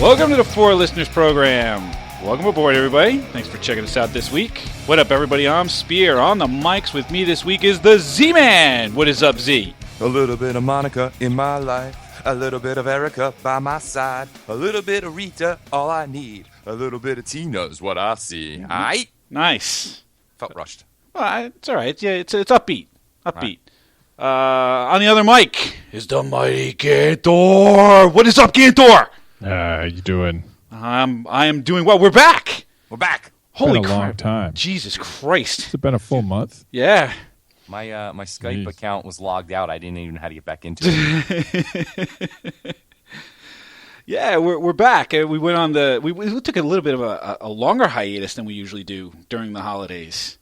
Welcome to the Four Listeners Program. Welcome aboard, everybody. Thanks for checking us out this week. What up, everybody? I'm Spear. On the mics with me this week is the Z-Man. What is up, Z? A little bit of Monica in my life. A little bit of Erica by my side. A little bit of Rita, all I need. A little bit of Tina's what I see. Aight? Nice. Felt rushed. Well, it's all right. Yeah, it's upbeat. Upbeat. On the other mic is the mighty Gantor. What is up, Gantor? How you doing? I am doing well. We're back. We're back. Holy been a crap. long time. Jesus Christ. It's been a full month. Yeah. My Skype Jeez. account was logged out. I didn't even know how to get back into it. Yeah, we're back. We went on we took a little bit of a longer hiatus than we usually do during the holidays.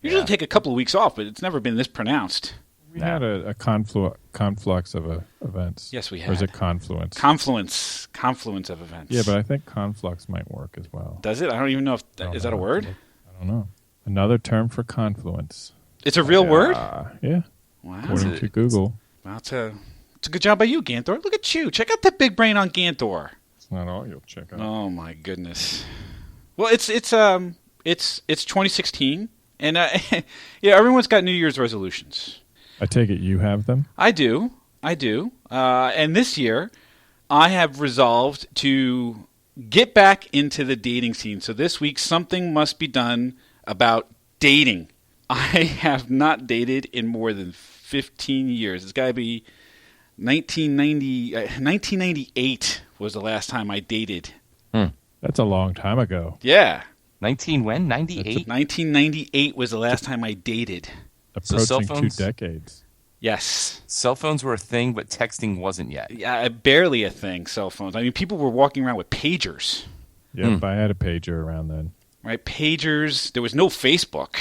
Usually take a couple of weeks off, but it's never been this pronounced. We had a conflux of events. Yes, we Or is had. it confluence? Confluence of events. Yeah, but I think conflux might work as well. Does it? I don't even know if I don't is that a know. word? I don't know. Another term for confluence. It's a real word? Yeah, Wow. according to Google. Well, it's a good job by you, Gantor. Look at you. Check out that big brain on Gantor. It's not all you'll check out. Oh my goodness. Well, it's 2016, and yeah, everyone's got New Year's resolutions. I take it you have them? I do. And this year, I have resolved to get back into the dating scene. So this week, something must be done about dating. I have not dated in more than 15 years. It's got to be 1998 was the last time I dated. That's a long time ago. Yeah. 19 when? 98? 1998 was the last time I dated. So cell Approaching 2 phones? decades. Yes. Cell phones were a thing, but texting wasn't yet. Yeah, barely a thing, cell phones. I mean, people were walking around with pagers, Yep, I had a pager around then. right? Pagers. There was no Facebook.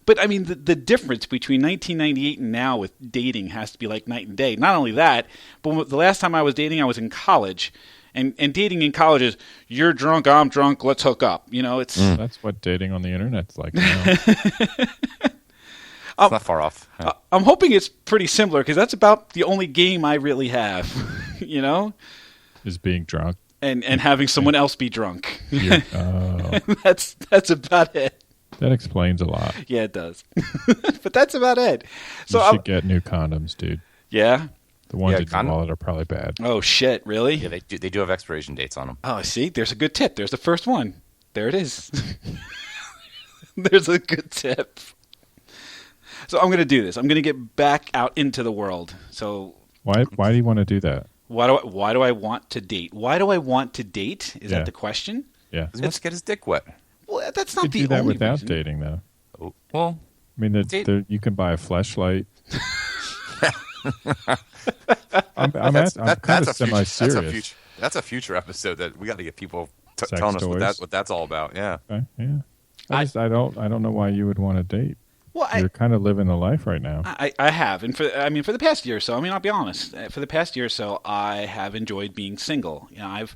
But, I mean, the difference between 1998 and now with dating has to be like night and day. Not only that, but the last time I was dating, I was in college. And dating in college is, you're drunk, I'm drunk, let's hook up. You know, it's... That's what dating on the internet's like now. It's not far off. I'm hoping it's pretty similar, because that's about the only game I really have, you know? Is being drunk. And having someone else be drunk. Oh, That's about it. that explains a lot. Yeah, it does. But that's about it. So You should get new condoms, dude. yeah. The ones Yeah, in your condom- wallet are probably bad. Oh shit! Really? Yeah, they do have expiration dates on them. Oh, see, there's a good tip. There's the first one. There it is. There's a good tip. So I'm gonna do this. I'm gonna get back out into the world. So Why do you want to do that? why do I want to date? Why do I want to date? Is Yeah. that the question? Yeah. He wants to get his dick wet. Well, that's You not could the do that only without reason. dating, though. Oh, well, I mean, Date- you can buy a fleshlight. I'm that's kind a of future, semi-serious. that's a future episode that we got to get people Sex telling us toys. what that's all about. Yeah. Okay, yeah. I don't know why you would want to date. Well, You're kind of living a life right now. I have, and for the past year or so, I mean, I'll be honest. For the past year or so, I have enjoyed being single. You know,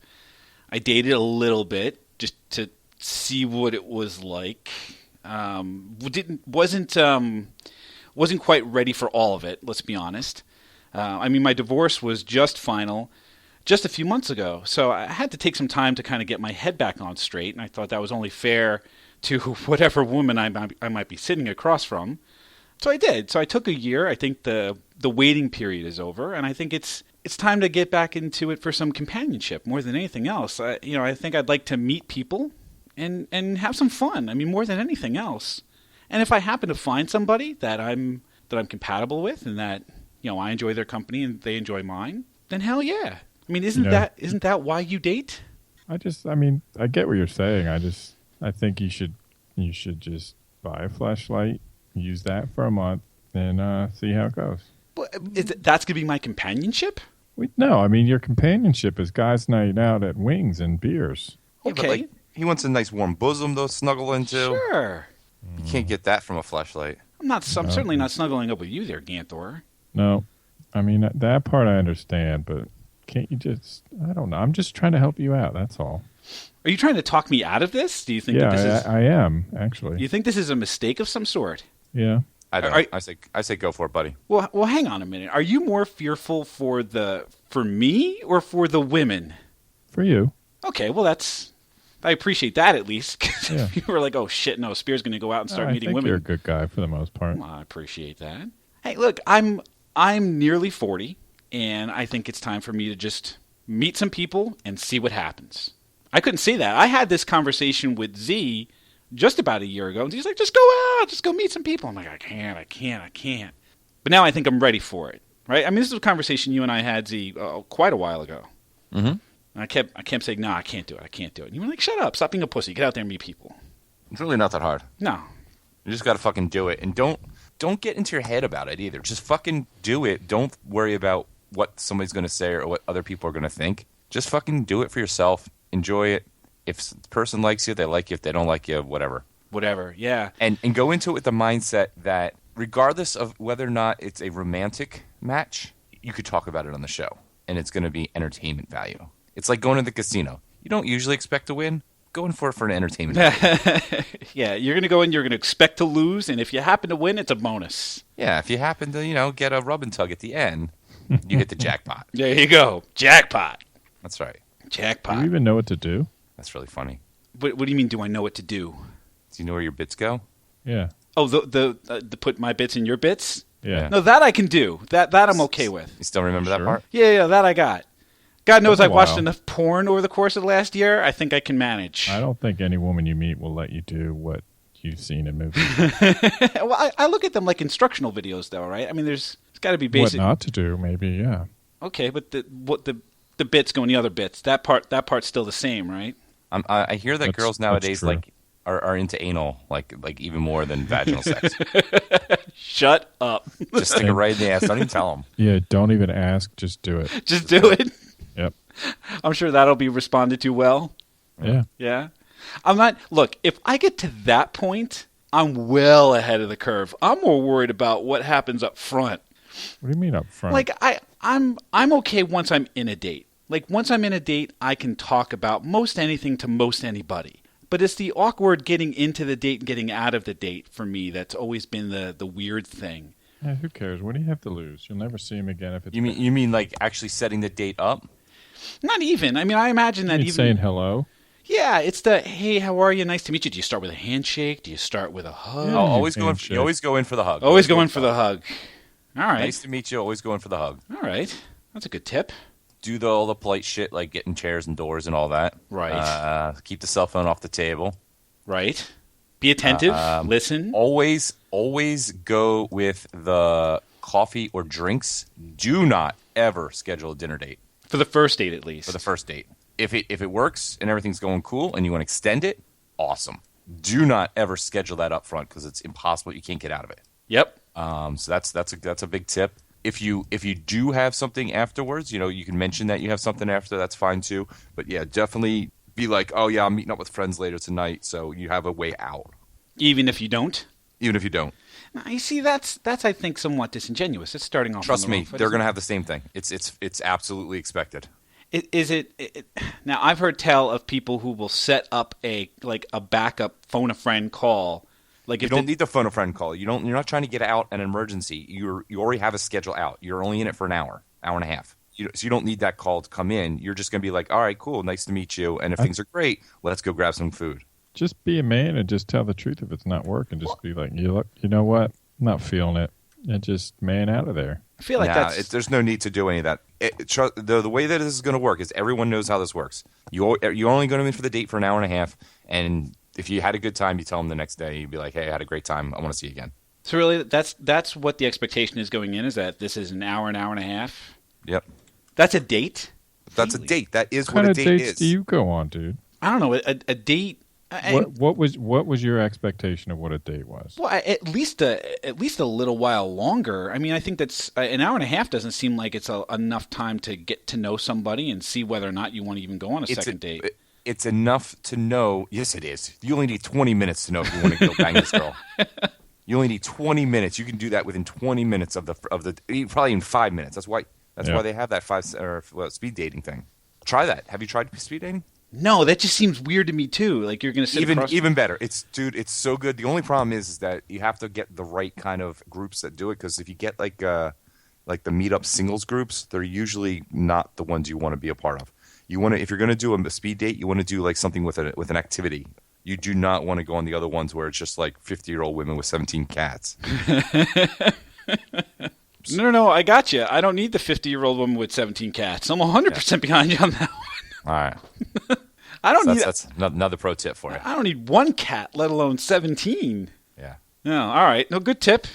I dated a little bit just to see what it was like. Wasn't quite ready for all of it. Let's be honest. I mean, my divorce was just final, just a few months ago, so I had to take some time to kind of get my head back on straight, and I thought that was only fair to whatever woman I might be sitting across from. So I did. So I took a year. I think the waiting period is over, and I think it's time to get back into it for some companionship more than anything else. I think I'd like to meet people and have some fun. I mean, more than anything else. And if I happen to find somebody that I'm compatible with, and that I enjoy their company and they enjoy mine, then hell yeah. I mean, isn't that why you date? I get what you're saying. I think you should just buy a flashlight, use that for a month, and see how it goes. Well, that's gonna be my companionship? No, I mean your companionship is guys' night out at Wings and beers. Yeah, but, Okay, he wants a nice warm bosom to snuggle into. sure. You can't get that from a flashlight. I'm certainly not snuggling up with you there, Ganthor. No, I mean that part I understand, but can't you just? I don't know. I'm just trying to help you out. That's all. Are you trying to talk me out of this? Do you think that this is? I am actually. You think this is a mistake of some sort? Yeah. I don't. Are- I say go for it, buddy. Well, hang on a minute. Are you more fearful for me or for the women? For you. Okay, well I appreciate that at least. 'Cause Yeah. if you were like, oh shit, no, Spear's going to go out and start I meeting think women. you're a good guy for the most part. Well, I appreciate that. Hey, look, I'm nearly 40, and I think it's time for me to just meet some people and see what happens. I couldn't say that. I had this conversation with Z just about a year ago, and he's like, just go out, just go meet some people. I'm like, I can't. But now I think I'm ready for it, right? I mean, this is a conversation you and I had, Z, quite a while ago. Mm-hmm. And I kept saying, no, I can't do it. And you were like, shut up, stop being a pussy, get out there and meet people. It's really not that hard. No. You just got to fucking do it, and don't get into your head about it either. Just fucking do it. Don't worry about what somebody's going to say or what other people are going to think. Just fucking do it for yourself. Enjoy it. If the person likes you, they like you. If they don't like you, whatever. Whatever, yeah. And go into it with the mindset that regardless of whether or not it's a romantic match, you could talk about it on the show, and it's going to be entertainment value. It's like going to the casino. You don't usually expect to win. Go in for it for an entertainment value. Yeah, you're going to go in, you're going to expect to lose, and if you happen to win, it's a bonus. Yeah, if you happen to, get a rub and tug at the end, you hit the jackpot. There you go. Jackpot. That's right. Do Jackpot. you even know what to do? That's really funny. What do you mean, do I know what to do? Do you know where your bits go? Yeah. Oh, the put my bits in your bits? Yeah. No, that I can do. That I'm okay with. You still remember that Sure. part? Yeah, that I got. God knows That's a I've watched while. enough porn over the course of the last year. I think I can manage. I don't think any woman you meet will let you do what you've seen in movies. Well, I look at them like instructional videos, though, right? I mean, it's got to be What basic. not to do, maybe, yeah. Okay, but the bits go in the other bits. That part's still the same, right? I hear that That's- girls that's nowadays true. are into anal like even more than vaginal sex. Shut up. Just stick it right in the ass. Don't even tell them. Yeah, don't even ask, just do it. Just do it. Yep. I'm sure that'll be responded to well. Yeah. Yeah. Look, if I get to that point, I'm well ahead of the curve. I'm more worried about what happens up front. What do you mean up front? Like I'm okay once I'm in a date. Like once I'm in a date, I can talk about most anything to most anybody. But it's the awkward getting into the date and getting out of the date for me that's always been the weird thing. Yeah, who cares? What do you have to lose? You'll never see him again if it's You mean like actually setting the date up? Not even. I mean, I imagine that even saying hello. Yeah, it's the hey, how are you? Nice to meet you. Do you start with a handshake? Do you start with a hug? Yeah. Oh, always handshake. you always go in for the hug. Always going for the hug. All right. Nice to meet you. Always going for the hug. All right. That's a good tip. Do all the polite shit like getting chairs and doors and all that. Right. Keep the cell phone off the table. Right. Be attentive. Um, Listen. Always go with the coffee or drinks. Do not ever schedule a dinner date For the first date, at least. for the first date. If it works and everything's going cool and you want to extend it, awesome. Do not ever schedule that up front because it's impossible. You can't get out of it. Yep. So that's a big tip. If you do have something afterwards, you can mention that you have something after. That's fine too. But yeah, definitely be like, oh yeah, I'm meeting up with friends later tonight, so you have a way out, Even if you don't. even if you don't. Now, you see, that's I think somewhat disingenuous. It's starting off. Trust on the me, wrong foot, they're isn't going to have the same thing. It's absolutely expected. it? Is it? Now I've heard tell of people who will set up a backup phone a friend call. Like You if don't need the phone a friend call. You're not trying to get out an emergency. You already have a schedule out. You're only in it for an hour and a half. So you don't need that call to come in. You're just going to be like, all right, cool, nice to meet you. And if things are great, let's go grab some food. Just be a man and just tell the truth if it's not working. Just be like, you know what? I'm not feeling it. And just man out of there. I feel like There's no need to do any of that. The way that this is going to work is everyone knows how this works. You're only going to in for the date for an hour and a half, and if you had a good time, you tell them the next day. You'd be like, hey, I had a great time. I want to see you again. So really, that's what the expectation is going in, is that this is an hour and a half. Yep. That's a date. That's a Really? date. That is What what kind a of date dates is. do you go on, dude? I don't know, a date. What was your expectation of what a date was? Well, at least a little while longer. I mean, I think that's an hour and a half doesn't seem like it's enough time to get to know somebody and see whether or not you want to even go on a second date. It's enough to know. Yes, it is. You only need 20 minutes to know if you want to go bang this girl. You only need 20 minutes. You can do that within 20 minutes of the probably in 5 minutes. That's why they have that speed dating thing. Try that. Have you tried speed dating? No, that just seems weird to me too. Like you're going to sit across. Even better. It's so good. The only problem is that you have to get the right kind of groups that do it, because if you get like the meetup singles groups, they're usually not the ones you want to be a part of. You want to, if you're going to do a speed date, you want to do like something with an activity. You do not want to go on the other ones where it's just like 50-year-old women with 17 cats. No, I got you. I don't need the 50-year-old woman with 17 cats. I'm 100% behind you on that one. All right. I don't need. That's another pro tip for you. I don't need one cat, let alone 17. Yeah. No, all right. No, good tip.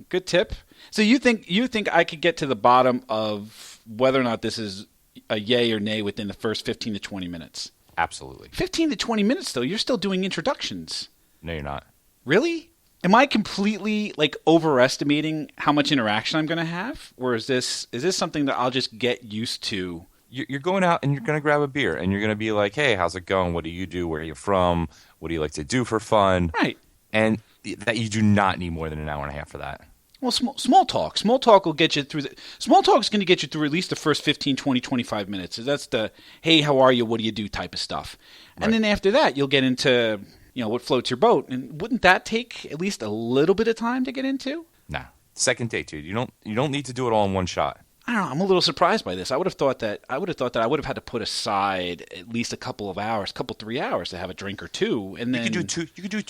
Good tip. So you think I could get to the bottom of whether or not this is a yay or nay within the first 15 to 20 minutes? Absolutely. 15 to 20 minutes, though. You're still doing introductions. No, you're not. Really? Am I completely like overestimating how much interaction I'm going to have, or is this something that I'll just get used to? You're going out and you're going to grab a beer and you're going to be like, hey, how's it going? What do you do? Where are you from? What do you like to do for fun? Right. And that you do not need more than an hour and a half for that. Well, small talk. Small talk will get you through small talk is going to get you through at least the first 15, 20, 25 minutes. That's the, hey, how are you? What do you do type of stuff. And Right. then after that, you'll get into, what floats your boat. And wouldn't that take at least a little bit of time to get into? Nah. Second date, dude. You don't need to do it all in one shot. I don't know. I'm a little surprised by this. I would have thought that I would have had to put aside at least a couple of hours, 3 hours to have a drink or two, and then You could do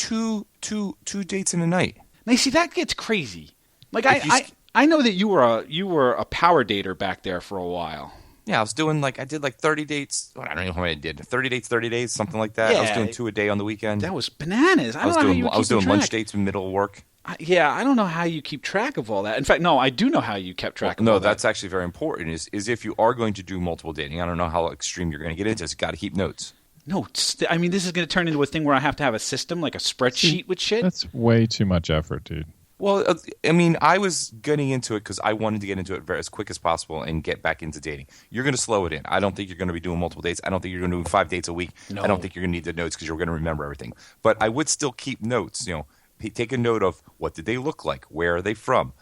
two dates in a night. Now, see, that gets crazy. Like If I know that you were a power dater back there for a while. Yeah, I did 30 dates. I don't know how many I did. 30 dates, 30 days, something like that. I was Yeah. doing 2 a day on the weekend. That was bananas. I was doing lunch dates in the middle of work. I don't know how you keep track of all that. In fact, no, I do know how you kept track of No, all that's that. actually very important. Is if you are going to do multiple dating, I don't know how extreme you're going to get into this. You got to keep notes. No, I mean, this is going to turn into a thing where I have to have a system, like a spreadsheet with shit. That's way too much effort, dude. Well, I mean, I was getting into it because I wanted to get into it as quick as possible and get back into dating. You're going to slow it in. I don't think you're going to be doing multiple dates. I don't think you're going to do 5 dates a week. No. I don't think you're going to need the notes because you're going to remember everything. But I would still keep notes. Take a note of what did they look like? Where are they from?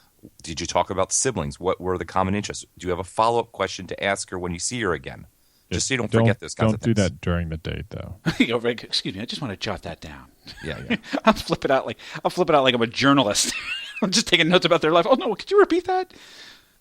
Did you talk about siblings? What were the common interests? Do you have a follow-up question to ask her when you see her again? Just so you don't forget those kinds of things. Don't do that during the date, though. Excuse me, I just want to jot that down. Yeah. I'll flip it out like I'm a journalist. I'm just taking notes about their life. Oh no, could you repeat that?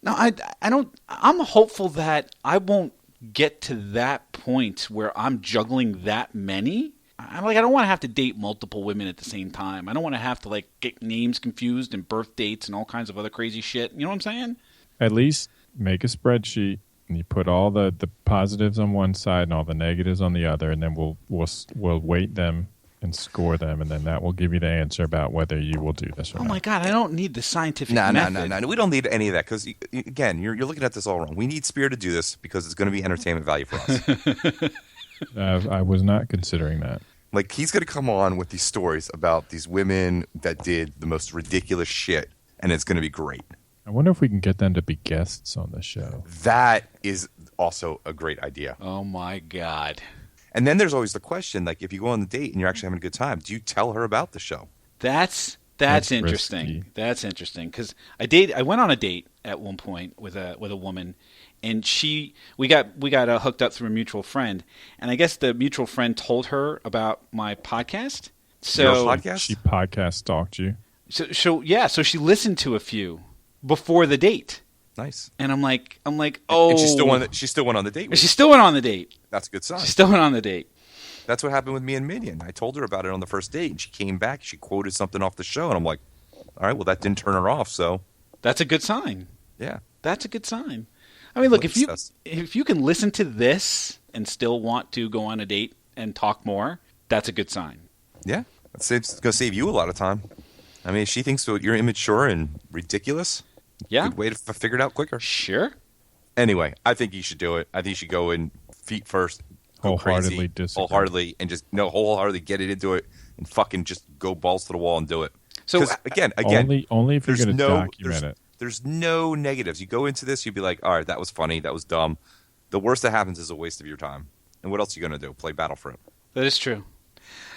No, I don't. I'm hopeful that I won't get to that point where I'm juggling that many. I don't want to have to date multiple women at the same time. I don't want to have to get names confused and birth dates and all kinds of other crazy shit. You know what I'm saying? At least make a spreadsheet and you put all the positives on one side and all the negatives on the other, and then we'll weight them and score them, and then that will give you the answer about whether you will do this or Oh not. my god, I don't need the scientific No. method. We don't need any of that because, again, you're looking at this all wrong. We need Spear to do this because it's going to be entertainment value for us. I was not considering that. Like, he's going to come on with these stories about these women that did the most ridiculous shit, and it's going to be great. I wonder if we can get them to be guests on the show. That is also a great idea. Oh my god. And then there's always the question, like, if you go on the date and you're actually having a good time, do you tell her about the show? That's That's interesting. risky. That's interesting because I went on a date at one point with a woman, and we got hooked up through a mutual friend, and I guess the mutual friend told her about my podcast. Your So podcast? She podcast stalked you. so she listened to a few before the date, Nice. and I'm like oh, And she still went on the date with she you. still went on the date. That's a good sign. She still went on the date. That's what happened with me and Minion. I told her about it on the first date, and she came back. She quoted something off the show, and I'm like, all right, well, that didn't turn her off, so That's a good sign. yeah. That's a good sign. I mean, look, Look, if you can listen to this and still want to go on a date and talk more, that's a good sign. Yeah. It's going to save you a lot of time. I mean, if she thinks you're immature and ridiculous, Yeah, good way to figure it out quicker. sure. Anyway, I think you should do it. I think you should go in feet first, go Wholeheartedly crazy, disagree. wholeheartedly, and just wholeheartedly get it into it, and fucking just go balls to the wall and do it. So 'Cause, again, Only if you're there's going to no document it. There's no negatives. You go into this, you'd be like, all right, that was funny, that was dumb. The worst that happens is a waste of your time. And what else are you going to do? Play Battlefront? that is true.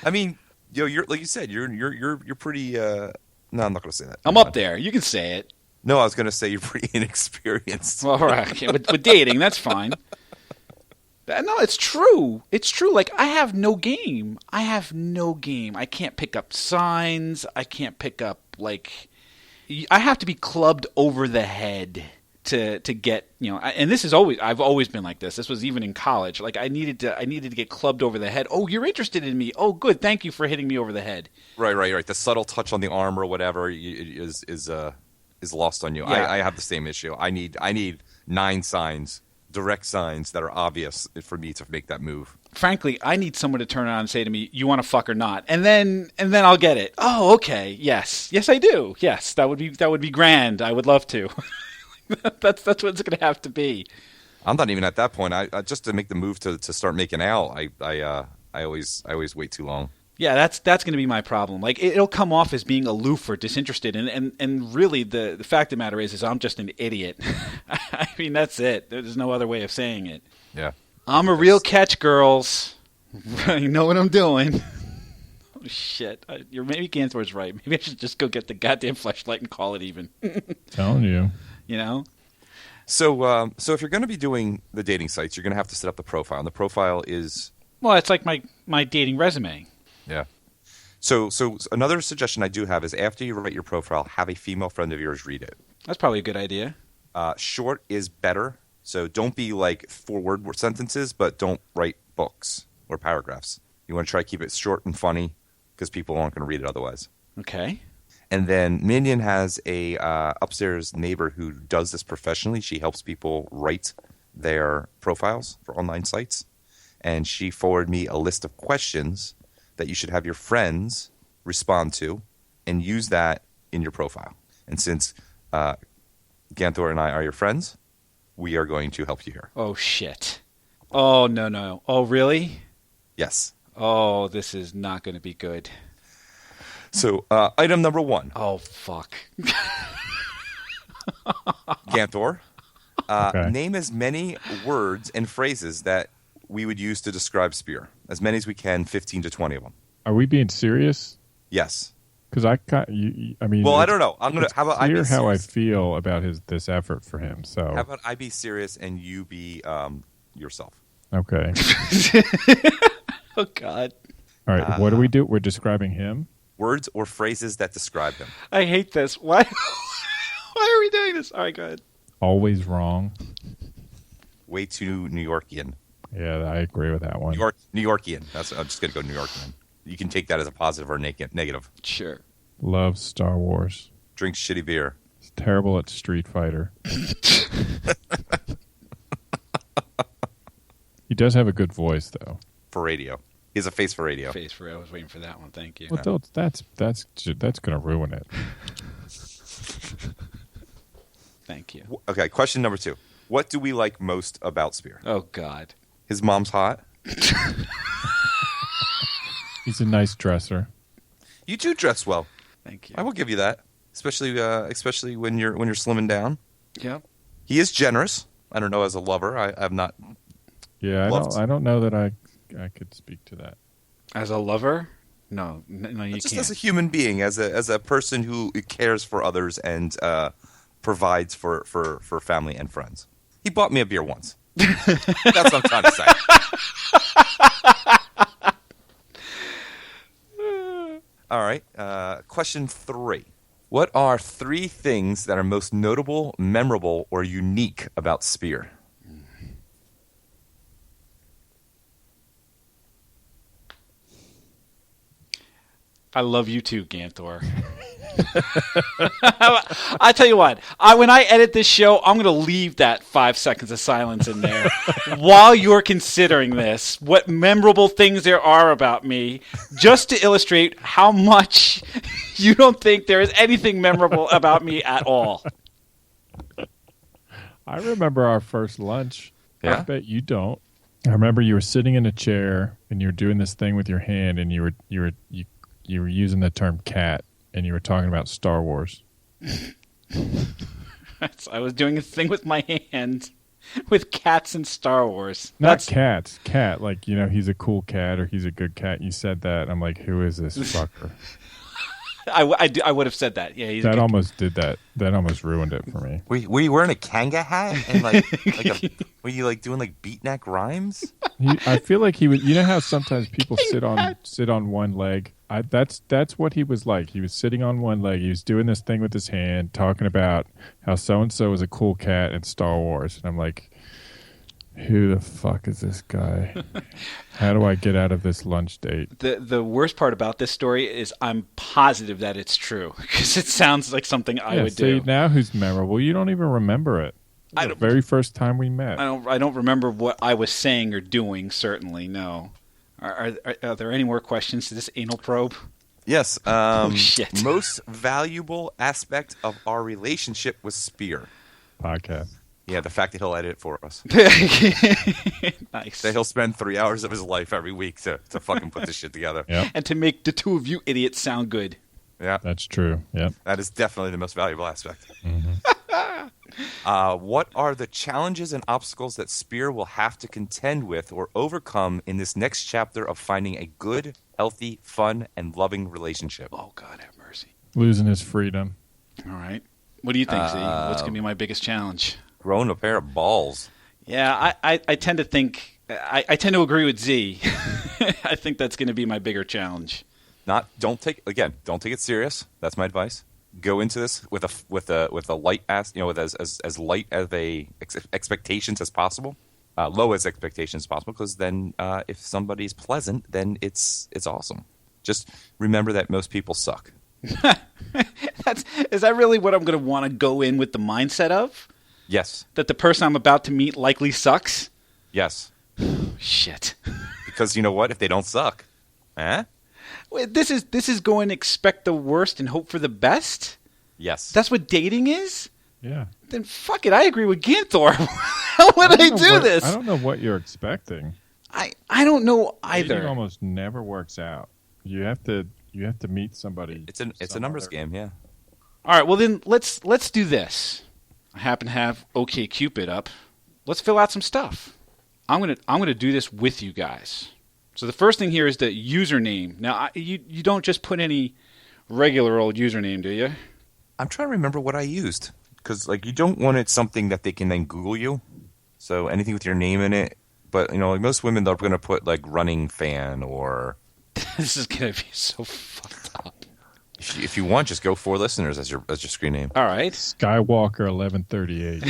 I mean, you're like you said, you're pretty. No, I'm not going to say that. I'm up there. You can say it. No, I was going to say you're pretty inexperienced. Well, all right. Okay. With dating, that's fine. No, it's true. It's true. Like, I have no game. I can't pick up signs. I can't pick up, I have to be clubbed over the head to get, and this is always, I've always been like this. This was even in college. Like I needed to get clubbed over the head. Oh, you're interested in me. Oh, good. Thank you for hitting me over the head. Right. The subtle touch on the arm or whatever is lost on you. Yeah. I have the same issue. I need 9 signs, direct signs that are obvious for me to make that move. Frankly, I need someone to turn around and say to me, "You want to fuck or not?" And then I'll get it. Oh, okay. Yes, I do. Yes, that would be grand. I would love to. That's what it's going to have to be. I'm not even at that point. I just to make the move to start making out. I always wait too long. Yeah, that's going to be my problem. Like it'll come off as being aloof or disinterested, and really the fact of the matter is I'm just an idiot. I mean, that's it. There's no other way of saying it. Yeah. I'm a real catch, girls. You know what I'm doing. Oh, shit. Maybe Ganthor's right. Maybe I should just go get the goddamn fleshlight and call it even. Telling you. You know? So if you're going to be doing the dating sites, you're going to have to set up the profile. And the profile is... Well, it's like my dating resume. Yeah. So another suggestion I do have is after you write your profile, have a female friend of yours read it. That's probably a good idea. Short is better. So don't be like 4-word sentences, but don't write books or paragraphs. You want to try to keep it short and funny because people aren't going to read it otherwise. Okay. And then Minion has a upstairs neighbor who does this professionally. She helps people write their profiles for online sites. And she forwarded me a list of questions that you should have your friends respond to and use that in your profile. And since Ganthor and I are your friends, we are going to help you here. Oh, shit. Oh, no. Oh, really? Yes. Oh, this is not going to be good. So, item number 1. Oh, fuck. Ganthor, Okay. name as many words and phrases that we would use to describe Spear. As many as we can, 15 to 20 of them. Are we being serious? Yes. Because I mean, Well, I it's- don't know. I'm gonna. it's How about I be clear how I serious? feel about this effort for him. So How about I be serious and you be yourself? okay, Oh, God. all right. What do we do? We're describing him. Words or phrases that describe him. I hate this. Why? Why are we doing this? All right, go ahead. Always wrong. Way too New Yorkian. Yeah, I agree with that one. New Yorkian. I'm just gonna go New Yorkian. You can take that as a positive or negative. Sure. Loves Star Wars. Drinks shitty beer. He's terrible at Street Fighter. He does have a good voice, though. For radio. He has a face for radio. Face for I was waiting for that one. Thank you. Well, that's going to ruin it. Thank you. Okay, question number 2. What do we like most about Spear? Oh, God. His mom's hot. He's a nice dresser. You do dress well. Thank you. I will give you that, especially when you're slimming down. Yep. He is generous. I don't know as a lover. I'm not. Yeah, I don't know that I could speak to that. As a lover? No, you Just can't. as a human being, as a person who cares for others and provides for family and friends. He bought me a beer once. That's what I'm trying to say. All right. Question 3. What are 3 things that are most notable, memorable, or unique about Spear? I love you too, Ganthor. I tell you what, when I edit this show, I'm going to leave that 5 seconds of silence in there while you're considering this, what memorable things there are about me, just to illustrate how much you don't think there is anything memorable about me at all. I remember our first lunch. I Yeah? bet you don't. I remember you were sitting in a chair and you were doing this thing with your hand, and you were using the term cat, and you were talking about Star Wars. I was doing a thing with my hand with cats and Star Wars. Not cats. Cat, like, he's a cool cat or he's a good cat. You said that. I'm like, who is this fucker? I would have said that. Yeah, he's a That good- almost did that. That almost ruined it for me. Were you wearing a Kanga hat and were you like doing like beatnik rhymes? I feel like he was. You know how sometimes people sit on one leg. That's what he was like. He was sitting on one leg. He was doing this thing with his hand, talking about how so and so was a cool cat in Star Wars, and I'm like, who the fuck is this guy? How do I get out of this lunch date? The worst part about this story is I'm positive that it's true because it sounds like something I would do. Now who's memorable? You don't even remember it. The very first time we met. I don't remember what I was saying or doing. Certainly, no. Are there any more questions to this anal probe? Yes. Oh, shit. Most valuable aspect of our relationship with Spear. Podcast. Yeah, the fact that he'll edit it for us. Nice. That he'll spend 3 hours of his life every week to fucking put this shit together. Yeah, And to make the two of you idiots sound good. Yeah, that's true. Yep. that is definitely the most valuable aspect. What are the challenges and obstacles that Spear will have to contend with or overcome in this next chapter of finding a good, healthy, fun, and loving relationship? Oh, God have mercy. Losing his freedom. All right. What do you think, Z? What's going to be my biggest challenge? Growing a pair of balls. Yeah, I tend to think... I tend to agree with Z. I think that's going to be my bigger challenge. Don't take it serious. That's my advice. Go into this with a light with as light of expectations as possible, low as expectations as possible. Because then, if somebody's pleasant, then it's awesome. Just remember that most people suck. Is that really what I'm going to want to go in with the mindset of? Yes. That the person I'm about to meet likely sucks? Yes. Shit. Because you know what? If they don't suck, Wait, this is going to expect the worst and hope for the best? Yes. That's what dating is? Yeah. Then fuck it, I agree with Ganthor. How would I do this? I don't know what you're expecting. I don't know either. Dating almost never works out. You have to meet somebody. It's a numbers game, yeah. All right, well then let's do this. I happen to have OkCupid up. Let's fill out some stuff. I'm gonna do this with you guys. So the first thing here is the username. Now you don't just put any regular old username, do you? I'm trying to remember what I used because you don't want it something that they can then Google you. So anything with your name in it. But most women they're going to put running fan or. This is gonna be so fucked up. If you want, just go 4 listeners as your screen name. All right. Skywalker 1138.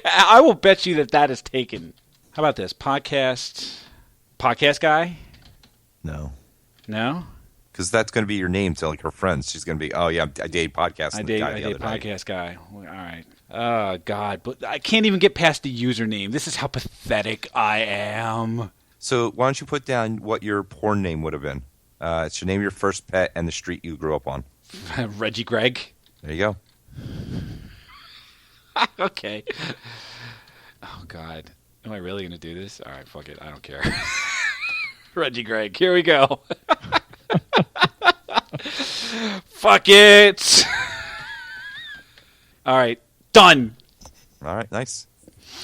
I will bet you that is taken. How about this? Podcast guy? No. No? Because that's going to be your name to her friends. She's going to be, oh yeah, I date podcast. I date podcast guy. All right. Oh God, but I can't even get past the username. This is how pathetic I am. So why don't you put down what your porn name would have been? It's your name, your first pet, and the street you grew up on. Reggie Gregg. There you go. Okay. Oh God, am I really going to do this? All right, fuck it. I don't care. Reggie Gregg. Here we go. Fuck it. All right, done. All right, nice.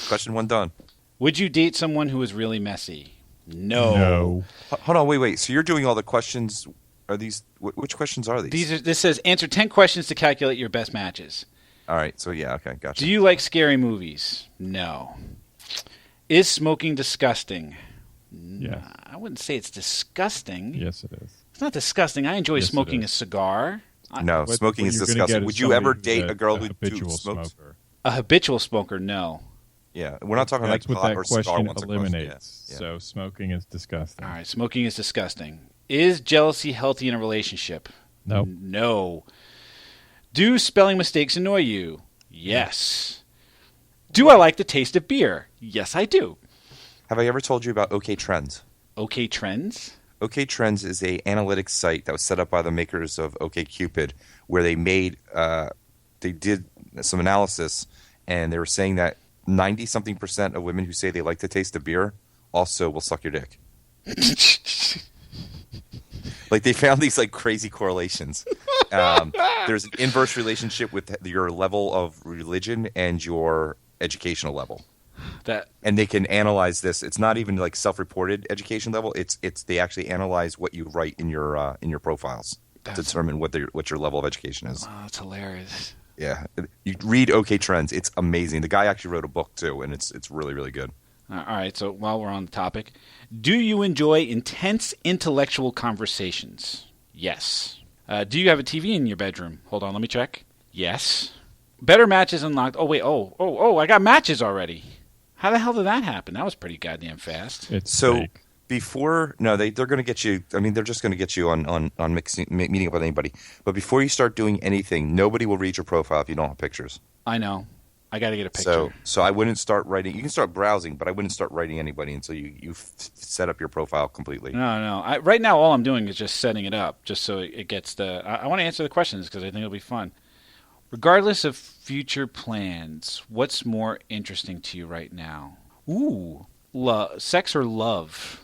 Question 1 done. Would you date someone who is really messy? No. Hold on, wait. So you're doing all the questions. Are these which questions are these? This says answer 10 questions to calculate your best matches. All right. So yeah, okay, gotcha. Do you like scary movies? No. Is smoking disgusting? Yeah. I wouldn't say it's disgusting. Yes, it is. It's not disgusting. I enjoy Yes, it smoking a is. cigar. No, smoking is disgusting. Would you ever date a girl who smokes? Smoker. A habitual smoker? No. Yeah, we're not talking That's what pot that or cigar question once eliminates. Yeah. So smoking is disgusting. All right. Smoking is disgusting. Is jealousy healthy in a relationship? Nope. No. Do spelling mistakes annoy you? Yes. Do I like the taste of beer? Yes, I do. Have I ever told you about OK Trends? OK Trends? OK Trends is a analytics site that was set up by the makers of OkCupid, where they did some analysis, and they were saying that 90-something% of women who say they like the taste of beer also will suck your dick. They found these crazy correlations. There's an inverse relationship with your level of religion and your educational level. And they can analyze this. It's not even self-reported education level. It's they actually analyze what you write in your profiles to determine what your level of education is. Oh, that's hilarious. Yeah, you read OK Trends. It's amazing. The guy actually wrote a book too, and it's really, really good. All right, so while we're on the topic, do you enjoy intense intellectual conversations? Yes. Do you have a TV in your bedroom? Hold on, let me check. Yes. Better matches unlocked. Oh, wait. Oh, I got matches already. How the hell did that happen? That was pretty goddamn fast. It's So fake. before, no, they're going to get you. I mean, they're just going to get you on meeting up with anybody. But before you start doing anything, nobody will read your profile if you don't have pictures. I know. I got to get a picture. So I wouldn't start writing. You can start browsing, but I wouldn't start writing anybody until you set up your profile completely. No. Right now, all I'm doing is just setting it up, just so it gets the. I want to answer the questions because I think it'll be fun. Regardless of future plans, what's more interesting to you right now? Ooh, sex or love?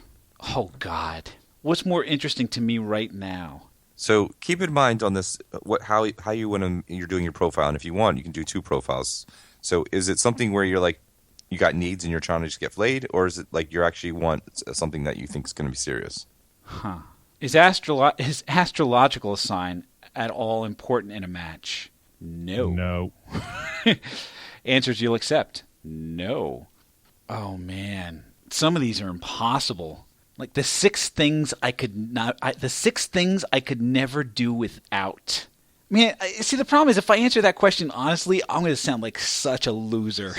Oh God, what's more interesting to me right now? So keep in mind on this how you want to, you're doing your profile, and if you want, you can do 2 profiles. So is it something where you're like you got needs and you're trying to just get flayed, or is it like you actually want something that you think is going to be serious? Huh? Is astrological sign at all important in a match? No. No. Answers you'll accept? No. Oh man, some of these are impossible. Like the 6 things I could never do without. I mean, see, the problem is if I answer that question honestly, I'm going to sound like such a loser.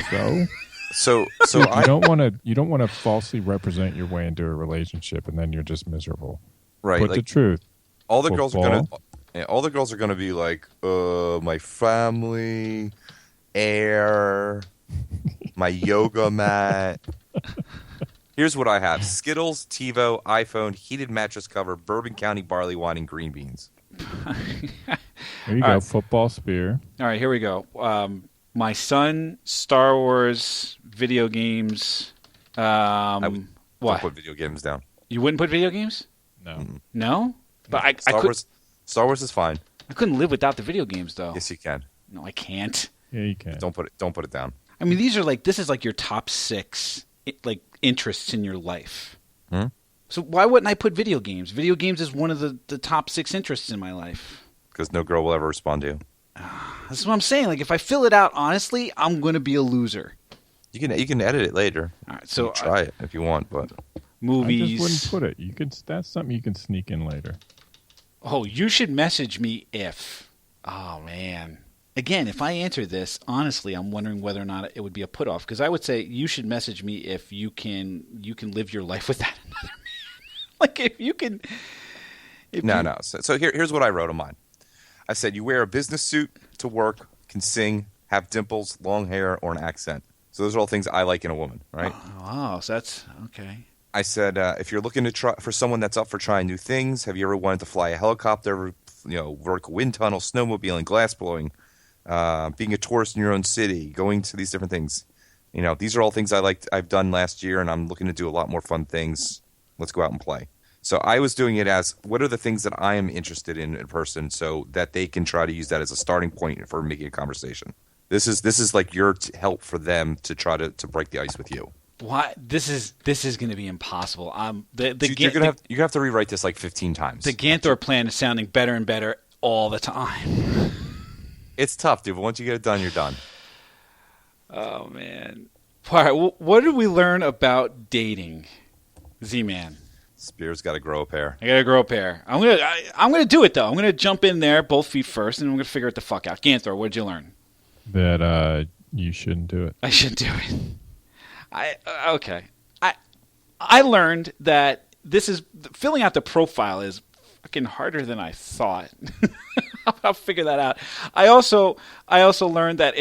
So So you don't want to falsely represent your way into a relationship, and then you're just miserable. right, Put like the truth. all the girls are Football. all the girls are gonna be like, my family, air, my yoga mat. Here's what I have: Skittles, TiVo, iPhone, heated mattress cover, Bourbon County barley wine, and green beans. There you All go. right. Football spear. All right, here we go. My son, Star Wars, video games. Don't What? put video games down. You wouldn't put video games? No. No? But Star Wars is fine. I couldn't live without the video games, though. Yes, you can. No, I can't. Yeah, you can. Don't put it down. I mean, this is like your top 6 like interests in your life. Hmm? So why wouldn't I put video games? Video games is one of the top 6 interests in my life. Because no girl will ever respond to you. That's what I'm saying. Like if I fill it out honestly, I'm going to be a loser. You can edit it later. All right, so You can try it if you want, but movies. I just wouldn't put it. You could. That's something you can sneak in later. Oh, you should message me if. Oh man. Again, if I answer this honestly, I'm wondering whether or not it would be a put off because I would say you should message me if you can live your life without another man. Like if you can. no. So here's what I wrote on mine. I said you wear a business suit to work, can sing, have dimples, long hair, or an accent. So those are all things I like in a woman, right? Oh, so that's okay. I said if you're looking to try for someone that's up for trying new things, have you ever wanted to fly a helicopter, vertical wind tunnel, snowmobiling, glass blowing, being a tourist in your own city, going to these different things? These are all things I've done last year, and I'm looking to do a lot more fun things. Let's go out and play. So I was doing it as what are the things that I am interested in a person, so that they can try to use that as a starting point for making a conversation. This is like your help for them to try to break the ice with you. Why this is going to be impossible. You're gonna have to rewrite this like 15 times. The Ganthor plan is sounding better and better all the time. It's tough, dude. But once you get it done, you're done. Oh man! All right, what did we learn about dating, Z-Man? Spear's got to grow a pair. I gotta grow a pair. I'm gonna do it though. I'm gonna jump in there, both feet first, and I'm gonna figure it the fuck out. Ganthor, what did you learn? That you shouldn't do it. I should do it. Okay. I learned that this is filling out the profile is fucking harder than I thought. I'll figure that out. I also learned that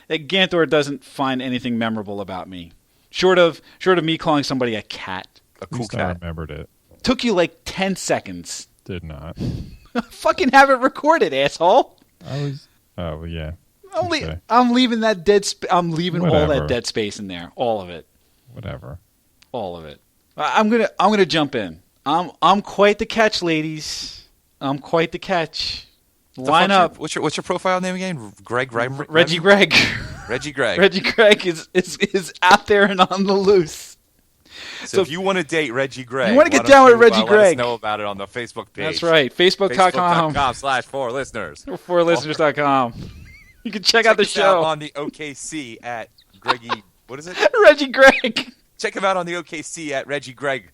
Ganthor doesn't find anything memorable about me, short of me calling somebody a cat. A At cool least I cat. remembered it. Took you like 10 seconds. Did not. Fucking have it recorded, asshole. I was. Oh yeah. Okay. I'm leaving that I'm leaving all Whatever. that dead space in there, all of it. Whatever. All of it. I'm gonna jump in. I'm quite the catch, ladies. I'm quite the catch. Line up. What's your profile name again? Greg Reggie Gregg. Reggie Gregg. Reggie Gregg is out there and on the loose. So if you want to date Reggie Gregg, you want to why get don't down with you, Reggie let Gregg. us know about it on the Facebook page. That's right. Facebook.com. Facebook.com/4listeners. For listeners.com. You can check out the us out show. on the OKC at Greggy. What is it? Reggie Gregg. Check him out on the OKC at Reggie Gregg.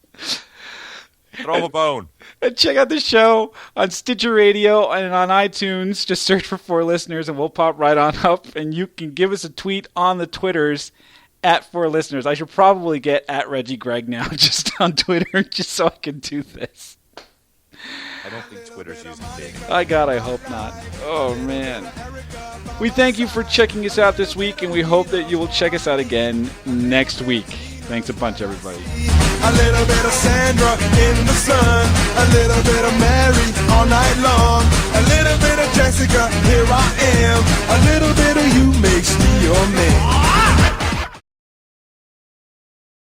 Throw him a bone. And check out the show on Stitcher Radio and on iTunes. Just search for 4 Listeners and we'll pop right on up. And you can give us a tweet on the Twitters at 4 Listeners. I should probably get at Reggie Gregg now just on Twitter just so I can do this. I don't think Twitter's using big. God, I hope not. Oh, man. We thank you for checking us out this week, and we hope that you will check us out again next week. Thanks a bunch, everybody. A little bit of Sandra in the sun, a little bit of Mary all night long, a little bit of Jessica, here I am, a little bit of you makes me your man.